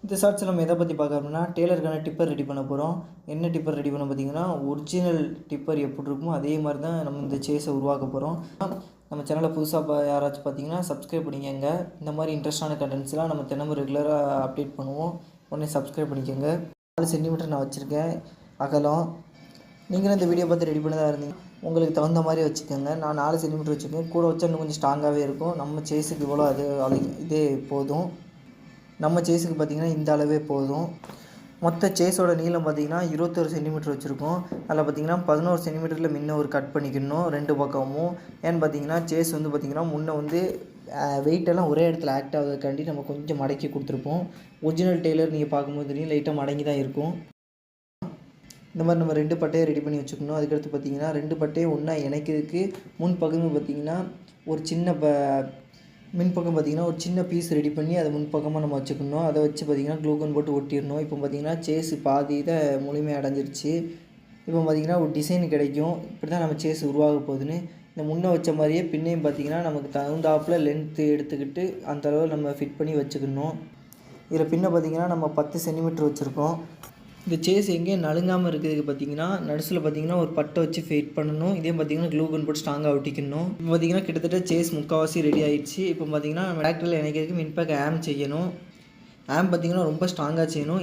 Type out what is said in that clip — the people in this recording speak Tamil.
இந்த ஷார்ட்ஸில் நம்ம எதை பற்றி பார்க்க போறோம்னா டெய்லருக்கான டிப்பர் ரெடி பண்ண போகிறோம். என்ன டிப்பர் ரெடி பண்ண பார்த்தீங்கன்னா, ஒரிஜினல் டிப்பர் எப்படி இருக்குமோ அதே மாதிரி தான் நம்ம இந்த சேஸை உருவாக்க போகிறோம். நம்ம சேனலை புதுசாக யாராச்சும் பார்த்தீங்கன்னா சப்ஸ்கிரைப் பண்ணிக்கோங்க. இந்த மாதிரி இன்ட்ரெஸ்டான கண்டென்ட்ஸ்லாம் நம்ம தினமும் ரெகுலராக அப்டேட் பண்ணுவோம். உடனே சப்ஸ்கிரைப் பண்ணிக்கோங்க. 4 சென்டிமீட்டர் நான் வச்சுருக்கேன் அகலம். நீங்களும் இந்த வீடியோ பார்த்து ரெடி பண்ணதாக இருந்தீங்க, உங்களுக்கு தகுந்த மாதிரி வச்சுக்கோங்க. நான் 4 சென்டிமீட்டர் வச்சுருக்கேன். கூட வச்சா இன்னும் கொஞ்சம் ஸ்ட்ராங்காகவே இருக்கும். நம்ம சேஸுக்கு இவ்வளோ இதே போதும். நம்ம சேஸுக்கு பார்த்திங்கன்னா இந்த அளவே போதும். மொத்த சேஸோட நீளம் பார்த்திங்கன்னா 21 சென்டிமீட்டர் வச்சுருக்கோம். அதில் பார்த்திங்கன்னா 11 சென்டிமீட்டரில் முன்ன ஒரு கட் பண்ணிக்கணும் 2 பக்கமும். ஏன்னு பார்த்திங்கன்னா சேஸ் வந்து பார்த்திங்கன்னா முன்னே வெயிட்டெல்லாம் ஒரே இடத்துல ஆக்ட் ஆகுறதுக்காண்டி நம்ம கொஞ்சம் மடக்கி கொடுத்துருப்போம். ஒரிஜினல் டெய்லர் நீங்கள் பார்க்கும்போது தெரியும், லைட்டாக மடங்கி தான் இருக்கும். இந்த மாதிரி நம்ம 2 பட்டையை ரெடி பண்ணி வச்சுக்கணும். அதுக்கடுத்து பார்த்திங்கன்னா 2 பட்டையும் ஒன்றா இணைக்கிறதுக்கு முன்பக்கம் பார்த்திங்கன்னா ஒரு சின்ன மின்பக்கம் பார்த்திங்கன்னா ஒரு சின்ன பீஸ் ரெடி பண்ணி அதை முன்பக்கமாக நம்ம வச்சுக்கணும். அதை வச்சு பார்த்திங்கன்னா க்ளூகன் போட்டு ஒட்டிடணும். இப்போ பார்த்திங்கன்னா சேஸு பாதி இதை முழுமையாக அடைஞ்சிருச்சு. இப்போ பார்த்திங்கன்னா ஒரு டிசைன் கிடைக்கும். இப்படி தான் நம்ம சேஸ் உருவாக போகுதுன்னு. இந்த முன்னே வச்ச மாதிரியே பின்னையும் பார்த்திங்கன்னா நமக்கு தகுந்தாப்பில் லென்த்து எடுத்துக்கிட்டு அந்த அளவு நம்ம ஃபிட் பண்ணி வச்சுக்கணும். இதில் பின்ன பார்த்திங்கன்னா நம்ம 10 சென்டிமீட்டர் வச்சுருக்கோம். இந்த சேஸ் எங்கேயும் நழுங்காமல் இருக்கிறதுக்கு பார்த்திங்கன்னா நடுசில் பார்த்திங்கன்னா ஒரு பட்டை வச்சு ஃபிட் பண்ணணும். இதே பார்த்திங்கன்னா க்ளூகன் போட்டு ஸ்ட்ராங்காக ஒட்டிக்கணும். இப்போ பார்த்திங்கன்னா கிட்டத்தட்ட சேஸ் முக்கால்வாசி ரெடி ஆகிடுச்சு. இப்போ பார்த்திங்கன்னா நம்ம டிராக்டரில் இணைக்கிறதுக்கு மின்பேக் ஆம் செய்யணும். ஆம் பார்த்திங்கன்னா ரொம்ப ஸ்ட்ராங்காக செய்யணும்.